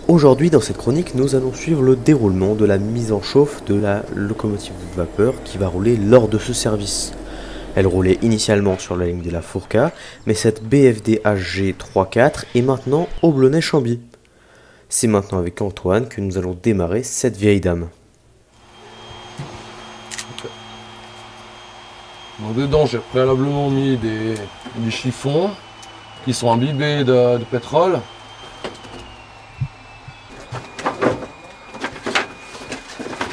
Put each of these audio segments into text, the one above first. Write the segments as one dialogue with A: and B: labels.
A: Aujourd'hui, dans cette chronique, nous allons suivre le déroulement de la mise en chauffe de la locomotive vapeur qui va rouler lors de ce service. Elle roulait initialement sur la ligne de la Fourca, mais cette BFD HG 3.4 est maintenant au Blonay-Chambly. C'est maintenant avec Antoine que nous allons démarrer cette vieille dame.
B: Bon, dedans, j'ai préalablement mis des chiffons qui sont imbibés de pétrole.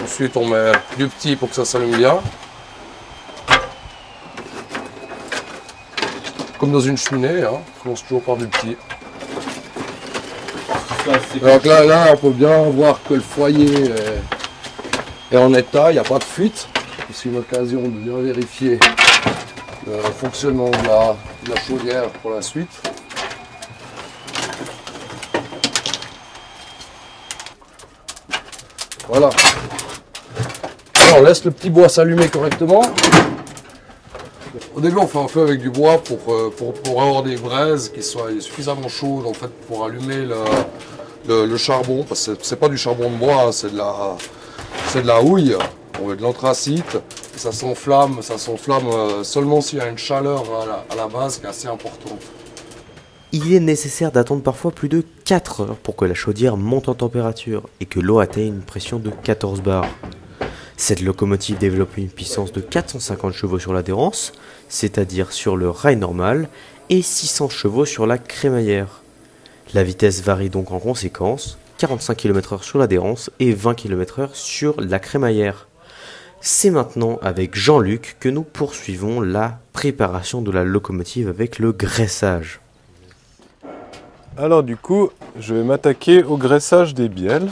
B: Ensuite, on met du petit pour que ça s'allume bien. Comme dans une cheminée, hein, on commence toujours par du petit. Donc là, on peut bien voir que le foyer est en état, il n'y a pas de fuite. C'est une occasion de bien vérifier le fonctionnement de la chaudière pour la suite. Voilà. Alors, on laisse le petit bois s'allumer correctement. Au début, on fait un feu avec du bois pour avoir des braises qui soient suffisamment chaudes en fait, pour allumer le charbon. Parce que c'est pas du charbon de bois, hein, c'est de la houille. On met de l'anthracite. Ça s'enflamme seulement s'il y a une chaleur à la base qui est assez importante.
A: Il est nécessaire d'attendre parfois plus de 4 heures pour que la chaudière monte en température et que l'eau atteigne une pression de 14 bars. Cette locomotive développe une puissance de 450 chevaux sur l'adhérence, c'est-à-dire sur le rail normal, et 600 chevaux sur la crémaillère. La vitesse varie donc en conséquence, 45 km/h sur l'adhérence et 20 km/h sur la crémaillère. C'est maintenant avec Jean-Luc que nous poursuivons la préparation de la locomotive avec le graissage.
C: Alors du coup, je vais m'attaquer au graissage des bielles.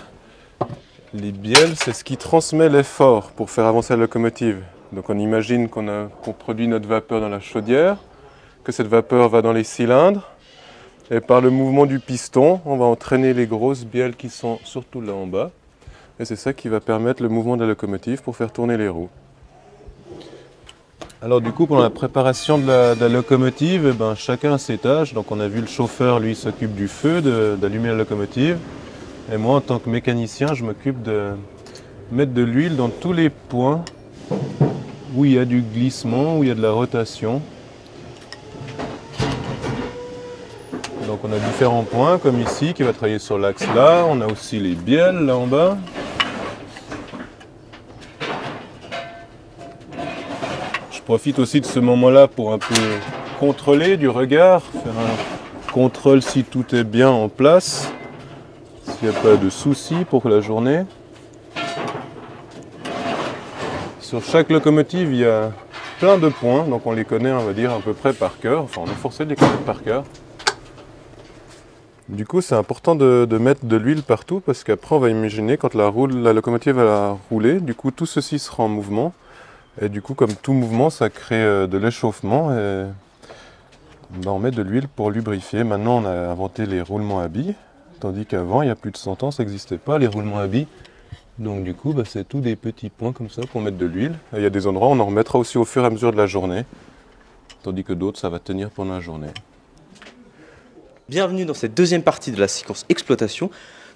C: Les bielles, c'est ce qui transmet l'effort pour faire avancer la locomotive. Donc on imagine qu'on produit notre vapeur dans la chaudière, que cette vapeur va dans les cylindres, et par le mouvement du piston, on va entraîner les grosses bielles qui sont surtout là en bas. Et c'est ça qui va permettre le mouvement de la locomotive pour faire tourner les roues. Alors du coup, pendant la préparation de la locomotive, chacun a ses tâches. Donc on a vu le chauffeur, lui, s'occupe du feu, d'allumer la locomotive. Et moi, en tant que mécanicien, je m'occupe de mettre de l'huile dans tous les points où il y a du glissement, où il y a de la rotation. Donc on a différents points, comme ici, qui va travailler sur l'axe là. On a aussi les bielles là en bas. Je profite aussi de ce moment-là pour un peu contrôler du regard, faire un contrôle si tout est bien en place, s'il n'y a pas de soucis pour la journée. Sur chaque locomotive, il y a plein de points, donc on les connaît, on va dire, à peu près par cœur. Enfin, on est forcé de les connaître par cœur. Du coup, c'est important de mettre de l'huile partout, parce qu'après, on va imaginer, quand la locomotive va rouler, du coup, tout ceci sera en mouvement. Et du coup, comme tout mouvement, ça crée de l'échauffement et on met de l'huile pour lubrifier. Maintenant, on a inventé les roulements à billes, tandis qu'avant, il y a plus de 100 ans, ça n'existait pas, les roulements à billes. Donc du coup, c'est tous des petits points comme ça pour mettre de l'huile. Il y a des endroits où on en remettra aussi au fur et à mesure de la journée, tandis que d'autres, ça va tenir pendant la journée.
A: Bienvenue dans cette deuxième partie de la séquence exploitation.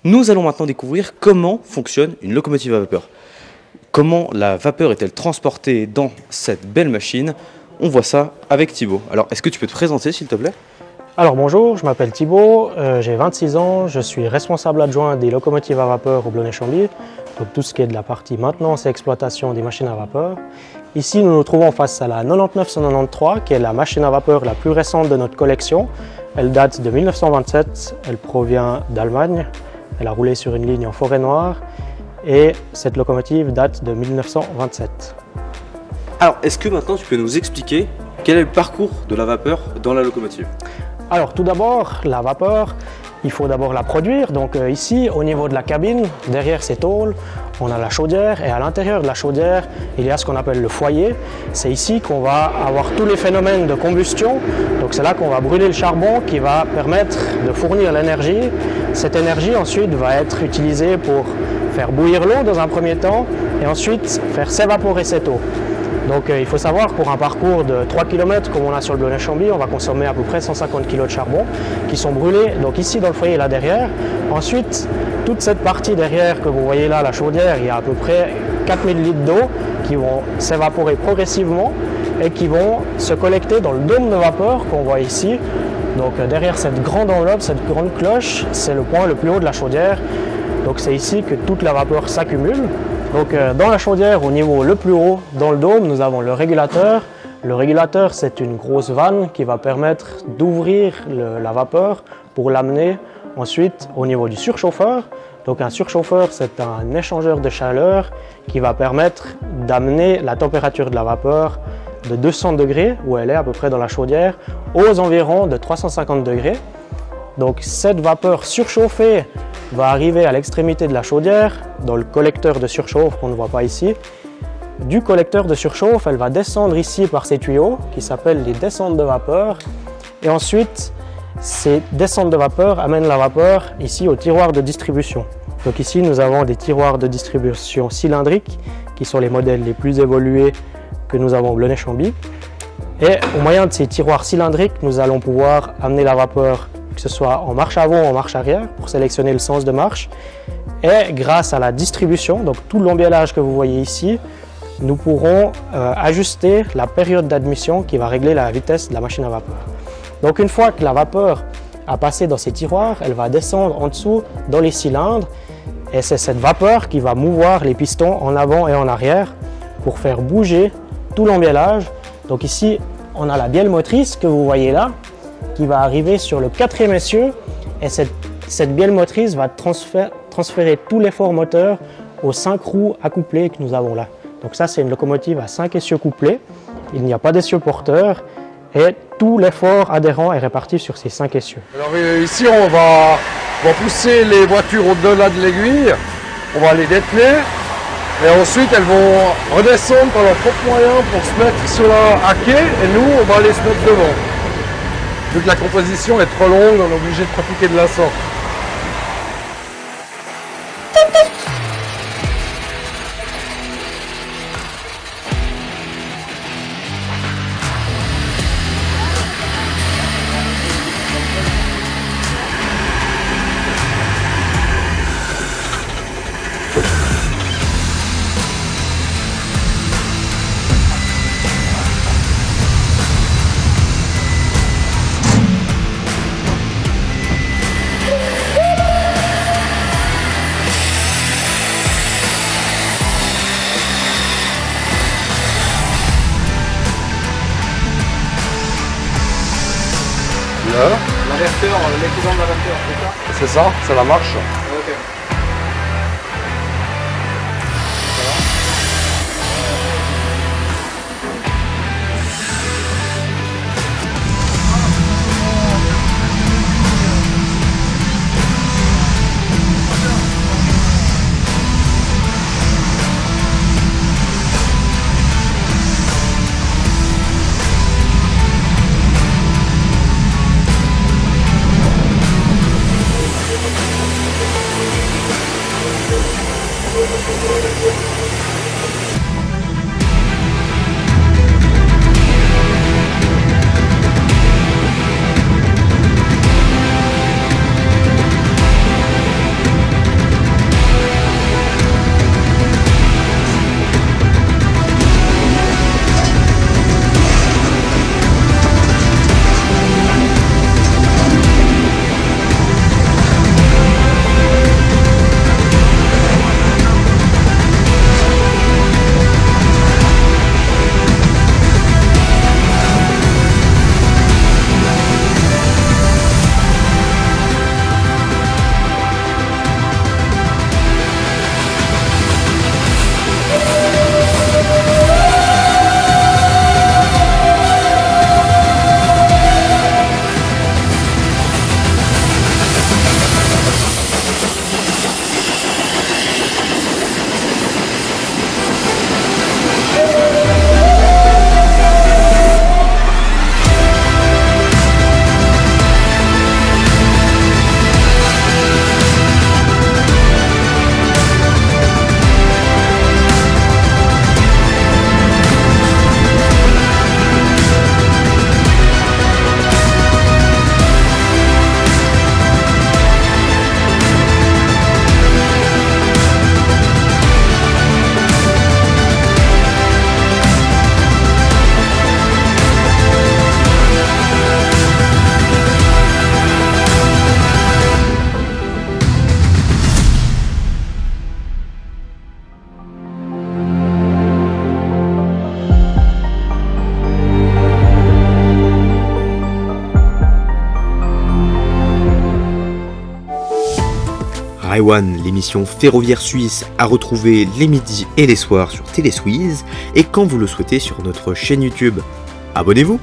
A: Nous allons maintenant découvrir comment fonctionne une locomotive à vapeur. Comment la vapeur est-elle transportée dans cette belle machine? On voit ça avec Thibaut. Alors, est-ce que tu peux te présenter, s'il te plaît?
D: Alors bonjour, je m'appelle Thibaut, j'ai 26 ans, je suis responsable adjoint des locomotives à vapeur au Blonay-Chambly, donc tout ce qui est de la partie maintenance et exploitation des machines à vapeur. Ici, nous nous trouvons face à la 99193, qui est la machine à vapeur la plus récente de notre collection. Elle date de 1927, elle provient d'Allemagne, elle a roulé sur une ligne en forêt noire. Et cette locomotive date de 1927.
A: Alors, est-ce que maintenant tu peux nous expliquer quel est le parcours de la vapeur dans la locomotive?
D: Alors, tout d'abord, la vapeur, il faut d'abord la produire. Donc ici, au niveau de la cabine, derrière ces tôles, on a la chaudière et à l'intérieur de la chaudière, il y a ce qu'on appelle le foyer. C'est ici qu'on va avoir tous les phénomènes de combustion. Donc c'est là qu'on va brûler le charbon qui va permettre de fournir l'énergie. Cette énergie ensuite va être utilisée pour faire bouillir l'eau dans un premier temps et ensuite faire s'évaporer cette eau. Donc il faut savoir, pour un parcours de 3 km comme on a sur le Blonay-Chambly, on va consommer à peu près 150 kg de charbon qui sont brûlés donc ici dans le foyer là derrière. Ensuite, toute cette partie derrière que vous voyez là, la chaudière, il y a à peu près 4000 litres d'eau qui vont s'évaporer progressivement et qui vont se collecter dans le dôme de vapeur qu'on voit ici. Donc derrière cette grande enveloppe, cette grande cloche, c'est le point le plus haut de la chaudière. Donc c'est ici que toute la vapeur s'accumule. Donc dans la chaudière, au niveau le plus haut, dans le dôme, nous avons le régulateur. Le régulateur, c'est une grosse vanne qui va permettre d'ouvrir la vapeur pour l'amener ensuite au niveau du surchauffeur. Donc un surchauffeur, c'est un échangeur de chaleur qui va permettre d'amener la température de la vapeur de 200 degrés, où elle est à peu près dans la chaudière, aux environs de 350 degrés. Donc cette vapeur surchauffée va arriver à l'extrémité de la chaudière, dans le collecteur de surchauffe qu'on ne voit pas ici. Du collecteur de surchauffe, elle va descendre ici par ces tuyaux qui s'appellent les descentes de vapeur. Et ensuite, ces descentes de vapeur amènent la vapeur ici au tiroir de distribution. Donc ici, nous avons des tiroirs de distribution cylindriques qui sont les modèles les plus évolués que nous avons au Blonay-Chambly. Et au moyen de ces tiroirs cylindriques, nous allons pouvoir amener la vapeur, que ce soit en marche avant ou en marche arrière, pour sélectionner le sens de marche. Et grâce à la distribution, donc tout l'embiellage que vous voyez ici, nous pourrons ajuster la période d'admission qui va régler la vitesse de la machine à vapeur. Donc une fois que la vapeur a passé dans ces tiroirs, elle va descendre en dessous dans les cylindres. Et c'est cette vapeur qui va mouvoir les pistons en avant et en arrière pour faire bouger tout l'embiellage. Donc ici, on a la bielle motrice que vous voyez là, qui va arriver sur le 4e essieu. Et cette bielle motrice va transférer tout l'effort moteur aux 5 roues accouplées que nous avons là. Donc ça, c'est une locomotive à 5 essieux couplés. Il n'y a pas d'essieu porteur et tout l'effort adhérent est réparti sur ces 5 essieux.
B: Alors ici, on va pousser les voitures au-delà de l'aiguille. On va les dételer. Et ensuite, elles vont redescendre par leurs propres moyens pour se mettre sur la quai. Et nous, on va aller se mettre devant. Vu que la composition est trop longue, on est obligé de pratiquer de la sorte.
E: L'inverteur, l'équivalent de l'inverteur, c'est ça?
B: C'est ça, c'est la marche.
E: Ok.
A: Rail One, l'émission ferroviaire suisse, à retrouver les midis et les soirs sur Télé Suisse et quand vous le souhaitez sur notre chaîne YouTube. Abonnez-vous!